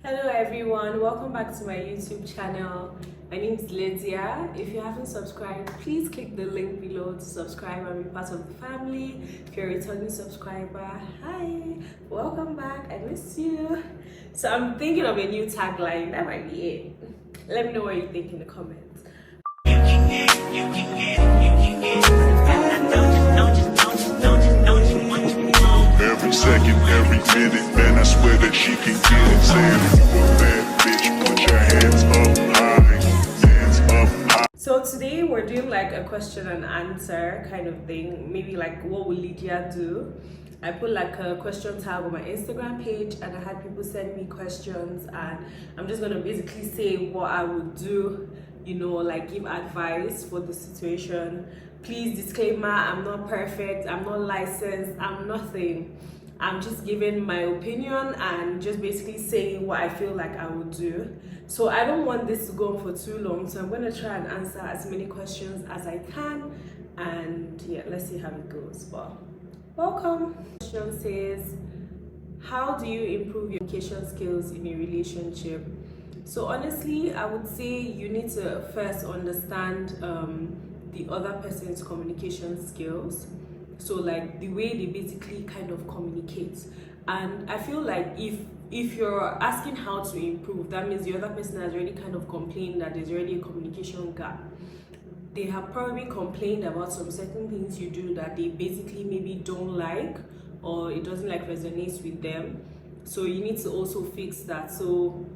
Hello everyone, welcome back to my YouTube channel. My name is Lydia. If you haven't subscribed, please click the link below to subscribe and be part of the family. If you're a returning subscriber, hi, welcome back, I miss you. So I'm thinking of a new tagline, that might be it. Let me know what you think in the comments. Every second, every minute, man, I swear that she can get it. Saying if you a bad bitch, put your hands up high, hands up high. So today we're doing like a question and answer kind of thing. Maybe like what will Lydia do? I put like a question tag on my Instagram page and I had people send me questions, and I'm just gonna basically say what I would do, you know, like give advice for the situation. Please disclaimer, I'm not perfect, I'm not licensed, I'm nothing. I'm just giving my opinion and just basically saying what I feel like I would do. So I don't want this to go on for too long, so I'm going to try and answer as many questions as I can, and yeah, let's see how it goes. But welcome. Question says, how do you improve your communication skills in a relationship? So honestly, I would say you need to first understand the other person's communication skills. So like the way they basically kind of communicate. And I feel like if you're asking how to improve, that means the other person has already kind of complained that there's already a communication gap. They have probably complained about some certain things you do that they basically maybe don't like, or it doesn't like resonates with them. So you need to also fix that. So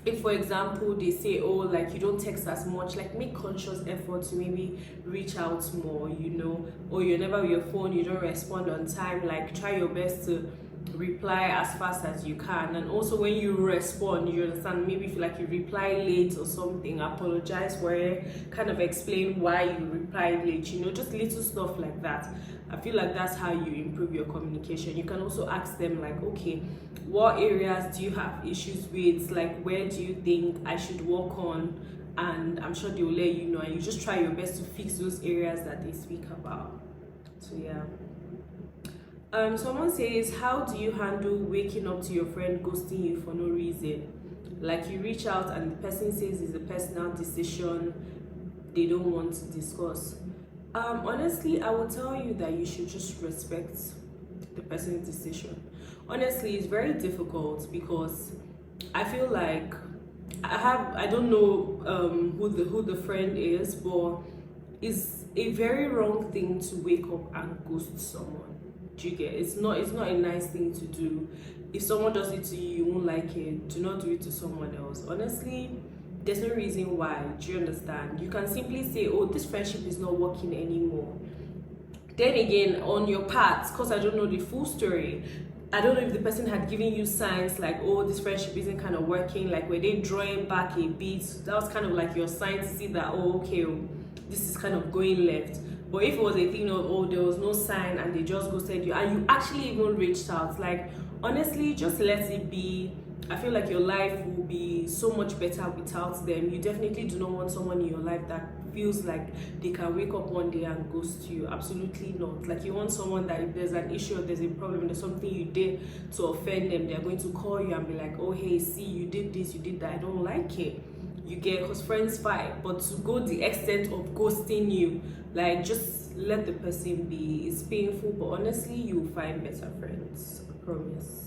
if for example they say, oh, like you don't text as much, like make conscious effort to maybe reach out more, you know, or you're never with your phone, you don't respond on time, like try your best to reply as fast as you can. And also when you respond, you understand, maybe if like you reply late or something, apologize for it, kind of explain why you replied late, you know, just little stuff like that. I feel like that's how you improve your communication. You can also ask them like, okay, what areas do you have issues with, like where do you think I should work on, and I'm sure they will let you know, and you just try your best to fix those areas that they speak about. So yeah. Someone says, how do you handle waking up to your friend ghosting you for no reason? Like you reach out and the person says it's a personal decision they don't want to discuss. Honestly, I would tell you that you should just respect the person's decision. Honestly, it's very difficult because I feel like I don't know who the friend is, but it's a very wrong thing to wake up and ghost someone. Do you get? It's not a nice thing to do. If someone does it to you, you won't like it. Do not do it to someone else. Honestly, there's no reason why. Do you understand? You can simply say, oh, this friendship is not working anymore. Then again, on your part, because I don't know the full story, I don't know if the person had given you signs like, oh, this friendship isn't kind of working, like were they drawing back a bit? That was kind of like your sign to see that, oh, okay, this is kind of going left. But if it was a thing of, oh, there was no sign and they just ghosted you and you actually even reached out, like honestly, just let it be. I feel like your life will be so much better without them. You definitely do not want someone in your life that feels like they can wake up one day and ghost you. Absolutely not. Like you want someone that if there's an issue or there's a problem, there's something you did to offend them, they're going to call you and be like, oh, hey, see, you did this, you did that, I don't like it. You get, because friends fight, but to go the extent of ghosting you, like just let the person be. It's painful, but honestly, you'll find better friends, I promise.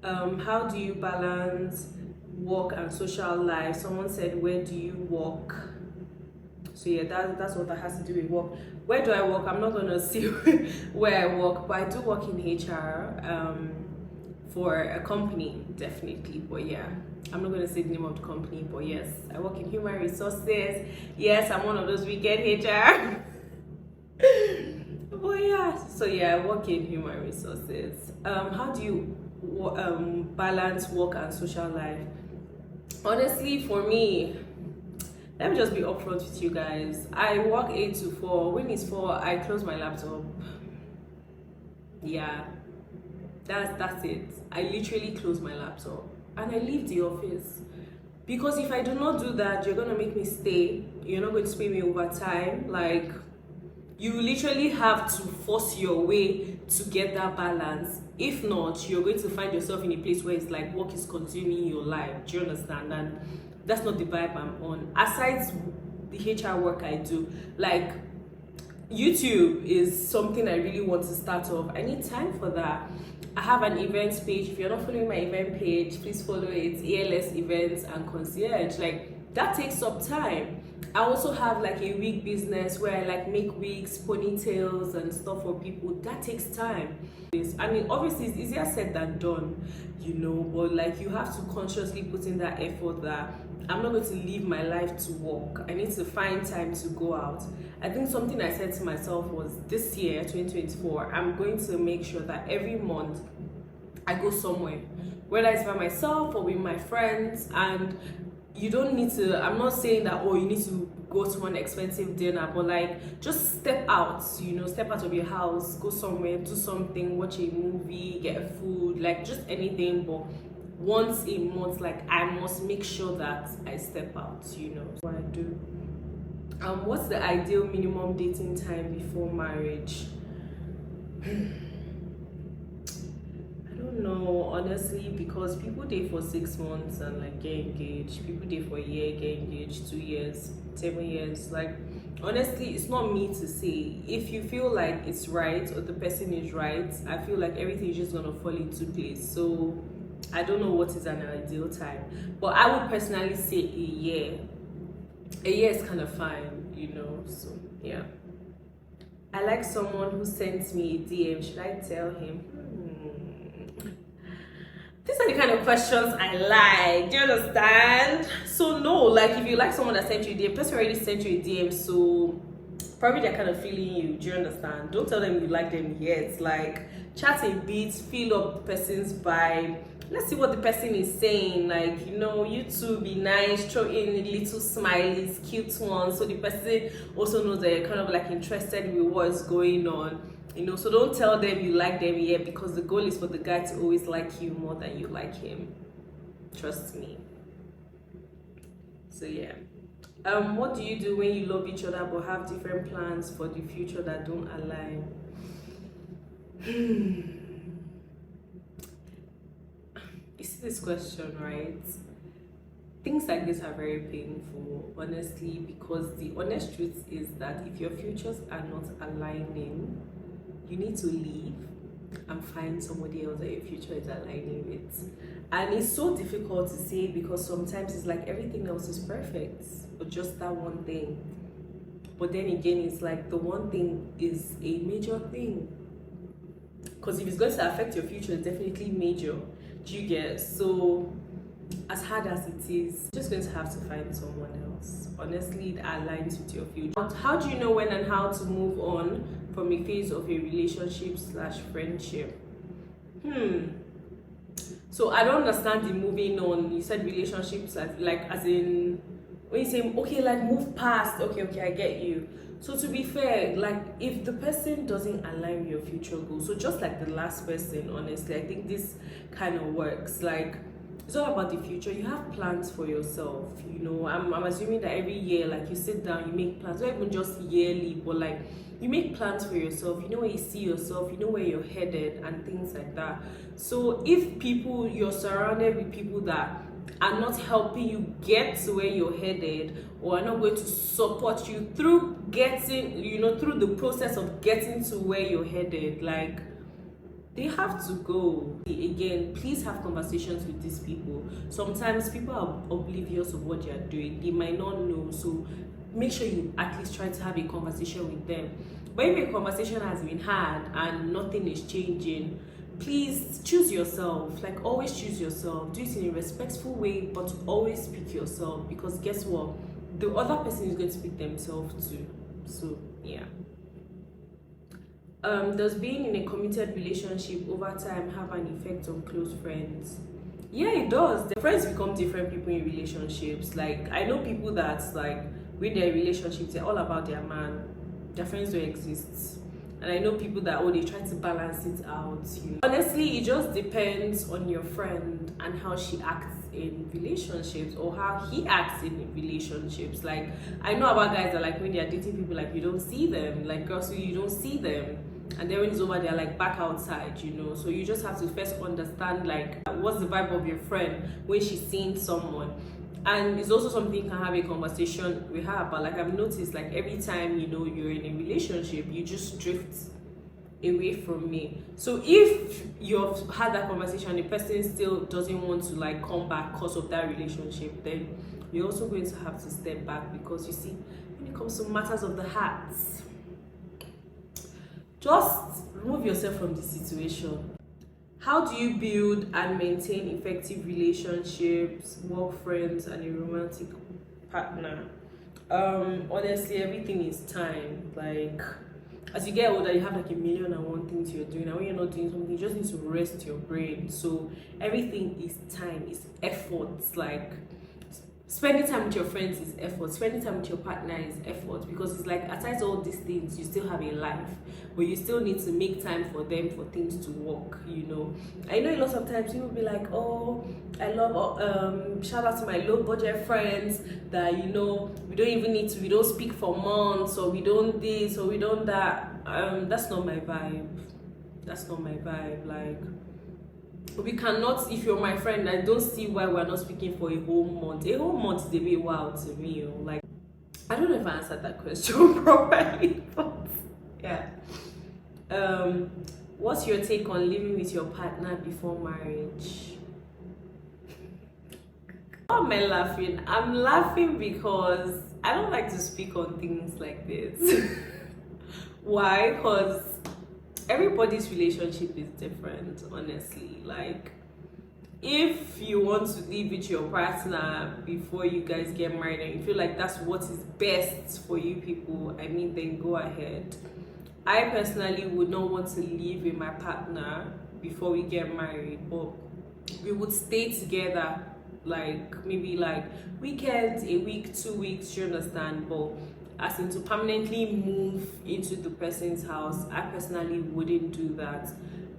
How do you balance work and social life? Someone said, where do you work? So yeah, that's what that has to do with work. Where do I work? I'm not gonna see where I work, but I do work in HR for a company, definitely. But yeah, I'm not gonna say the name of the company, but yes, I work in human resources. Yes, I'm one of those weekend HR. But yeah, so yeah, I work in human resources. How do you balance work and social life? Honestly, for me, let me just be upfront with you guys. I work 8 to 4. When it's 4, I close my laptop. Yeah, that's it. I literally close my laptop and I leave the office, because if I do not do that, you're gonna make me stay. You're not going to pay me overtime. Like you literally have to force your way to get that balance. If not, you're going to find yourself in a place where it's like work is consuming your life. Do you understand? And that's not the vibe I'm on. Aside the HR work I do, like YouTube is something I really want to start off. I need time for that. I have an events page. If you're not following my event page, please follow it. ALS Events and Concierge. Like, that takes up time. I also have like a wig business where I like make wigs, ponytails and stuff for people. That takes time. I mean, obviously it's easier said than done, you know, but like you have to consciously put in that effort that I'm not going to live my life to work. I need to find time to go out. I think something I said to myself was this year, 2024, I'm going to make sure that every month I go somewhere, whether it's by myself or with my friends. And you don't need to, I'm not saying that, oh, you need to go to one expensive dinner, but like just step out, you know, step out of your house, go somewhere, do something, watch a movie, get food, like just anything. But once a month, like I must make sure that I step out, you know. What I do. What's the ideal minimum dating time before marriage? I don't know, honestly, because people date for 6 months and like get engaged. People date for a year, get engaged, 2 years, 7 years. Like, honestly, it's not me to say. If you feel like it's right or the person is right, I feel like everything is just gonna fall into place. So I don't know what is an ideal time, but I would personally say a year. A year is kind of fine, you know. So yeah. I like someone who sends me a DM. Should I tell him? These are the kind of questions I like. Do you understand? So no, like if you like someone that sent you a DM, person already sent you a DM, so probably they're kind of feeling you. Do you understand? Don't tell them you like them yet. Like chat a bit, feel up the person's vibe. Let's see what the person is saying. Like, you know, you two be nice, throw in little smileys, cute ones, so the person also knows that you're kind of like interested with what's going on. You know, so don't tell them you like them yet, because the goal is for the guy to always like you more than you like him. Trust me. So yeah. What do you do when you love each other but have different plans for the future that don't align? You see this question, right? Things like this are very painful, honestly, because the honest truth is that if your futures are not aligning, you need to leave and find somebody else that your future is aligning with. And it's so difficult to say, because sometimes it's like everything else is perfect, but just that one thing. But then again, it's like the one thing is a major thing, because if it's going to affect your future, it's definitely major. Do you get? So as hard as it is, you're just going to have to find someone else, honestly, that aligns with your future. But how do you know when and how to move on from a phase of a relationship / friendship? So I don't understand the moving on. You said relationships, like as in when you say okay, like move past. Okay, I get you. So to be fair, like if the person doesn't align with your future goals, so just like the last person, honestly, I think this kind of works. Like it's all about the future. You have plans for yourself, you know. I'm assuming that every year, like you sit down, you make plans, not even just yearly, but like you make plans for yourself. You know where you see yourself, you know where you're headed and things like that. So if you're surrounded with people that are not helping you get to where you're headed, or are not going to support you through getting, you know, through the process of getting to where you're headed, like they have to go. Again, please have conversations with these people. Sometimes people are oblivious of what they are doing. They might not know, so make sure you at least try to have a conversation with them. But if a conversation has been had and nothing is changing, please choose yourself. Like always choose yourself. Do it in a respectful way, but always pick yourself, because guess what? The other person is going to pick themselves too. So yeah. Does being in a committed relationship over time have an effect on close friends? Yeah, it does. The friends become different people in relationships. Like I know people that's like when they're in relationships, they're all about their man. Their friends don't exist. And I know people that they try to balance it out. You know? Honestly, it just depends on your friend and how she acts in relationships, or how he acts in relationships. Like I know about guys that like when they're dating people, like you don't see them. Like girls, you don't see them. and then when it's over, they're like back outside, you know. So you just have to first understand like what's the vibe of your friend when she's seeing someone. And it's also something you can have a conversation with her about. Like, I've noticed, like, every time, you know, you're in a relationship, you just drift away from me. So if you've had that conversation and the person still doesn't want to, like, come back because of that relationship, then you're also going to have to step back, because you see, when it comes to matters of the heart, just remove yourself from the situation. How do you build and maintain effective relationships, work friends, and a romantic partner? Honestly, everything is time. Like, as you get older, you have like a million and one things you're doing, and when you're not doing something, you just need to rest your brain. So everything is time, it's effort. Like, spending time with your friends is effort, spending time with your partner is effort, because it's like, aside all these things, you still have a life, but you still need to make time for them, for things to work, you know. I know a lot of times people be like, oh, I love shout out to my low budget friends that, you know, we don't speak for months, or we don't this, or we don't that. That's not my vibe. That's not my vibe. Like, we cannot, if you're my friend, I don't see why we're not speaking for a whole month. A whole month is a bit wild to me. Like, I don't know if I answered that question properly, but yeah. What's your take on living with your partner before marriage? Why am I laughing? I'm laughing because I don't like to speak on things like this. Why? Because everybody's relationship is different, honestly. Like, if you want to live with your partner before you guys get married and you feel like that's what is best for you people, I mean, then go ahead. I personally would not want to live with my partner before we get married, but we would stay together, like maybe like weekends, a week, 2 weeks, you understand? But as in to permanently move into the person's house, I personally wouldn't do that.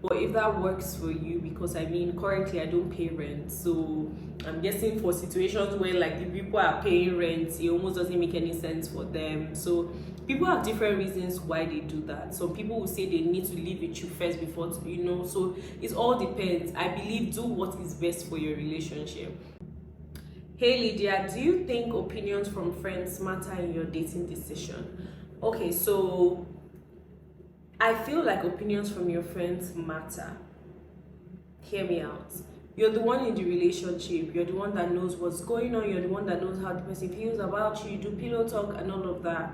But if that works for you, because I mean, currently I don't pay rent, so I'm guessing for situations where like the people are paying rent, it almost doesn't make any sense for them. So people have different reasons why they do that. Some people will say they need to live with you first before, you know, so it all depends. I believe do what is best for your relationship. Hey Lydia, do you think opinions from friends matter in your dating decision? Okay, so I feel like opinions from your friends matter. Hear me out. You're the one in the relationship, you're the one that knows what's going on, you're the one that knows how the person feels about you, you do pillow talk and all of that.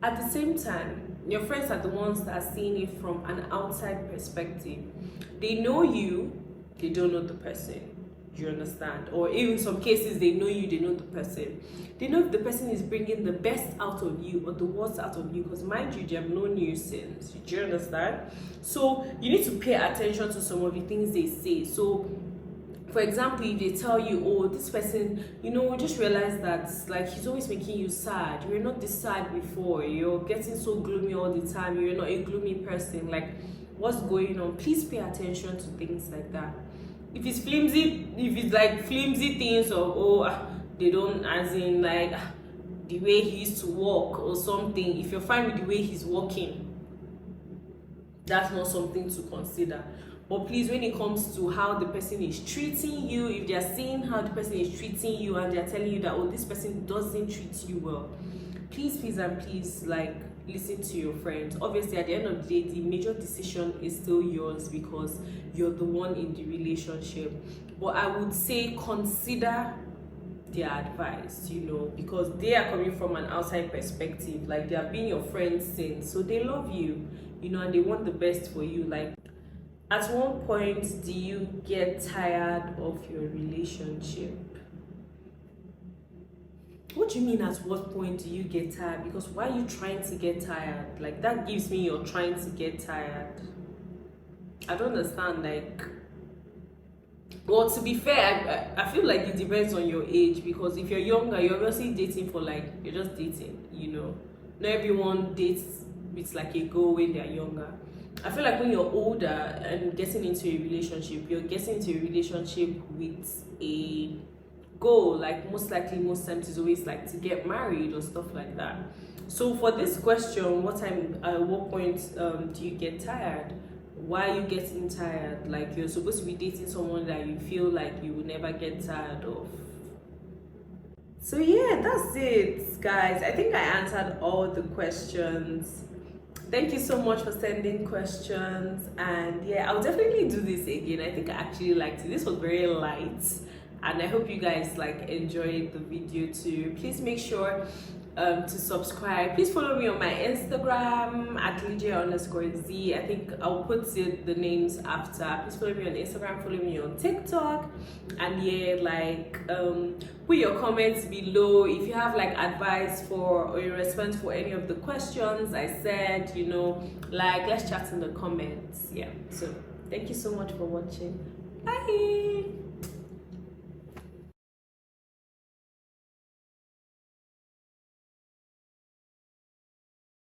At the same time, your friends are the ones that are seeing it from an outside perspective. They know you, they don't know the person. You understand? Or even some cases, they know you, they know the person. They know if the person is bringing the best out of you or the worst out of you, because mind you, they have known you since. Do you understand? So you need to pay attention to some of the things they say. So for example, if they tell you, oh, this person, you know, just realize that like he's always making you sad, you're not this sad before, you're getting so gloomy all the time, you're not a gloomy person, like what's going on? Please pay attention to things like that. If it's flimsy, if it's like flimsy things, or they don't, as in like the way he used to walk or something, if you're fine with the way he's walking, that's not something to consider. But please, when it comes to how the person is treating you, if they're seeing how the person is treating you and they're telling you that, oh, this person doesn't treat you well, please and please, like, listen to your friends. Obviously, at the end of the day, the major decision is still yours, because you're the one in the relationship. But I would say consider their advice, you know, because they are coming from an outside perspective. Like, they have been your friends since, so they love you, you know, and they want the best for you. Like, at one point, do you get tired of your relationship? What do you mean, at what point do you get tired? Because why are you trying to get tired? Like, that gives me you're trying to get tired. I don't understand. Like, well, to be fair, I feel like it depends on your age, because if you're younger, you're obviously dating for like, you're just dating, you know. Not everyone dates with like a goal when they're younger. I feel like when you're older and getting into a relationship, you're getting into a relationship with a goal, like most likely most times is always like to get married or stuff like that. So for this question, what point do you get tired? Why are you getting tired? Like, you're supposed to be dating someone that you feel like you will never get tired of. So yeah, that's it, guys. I think I answered all the questions. Thank you so much for sending questions, and yeah, I'll definitely do this again. I think I actually liked it. This was very light, and I hope you guys like enjoyed the video too. Please make sure to subscribe. Please follow me on my Instagram at Lydia_Z. I think I'll put the names after. Please follow me on Instagram, follow me on TikTok, and yeah, like put your comments below if you have like advice for or a response for any of the questions I said, you know, like let's chat in the comments. Yeah, so thank you so much for watching. Bye.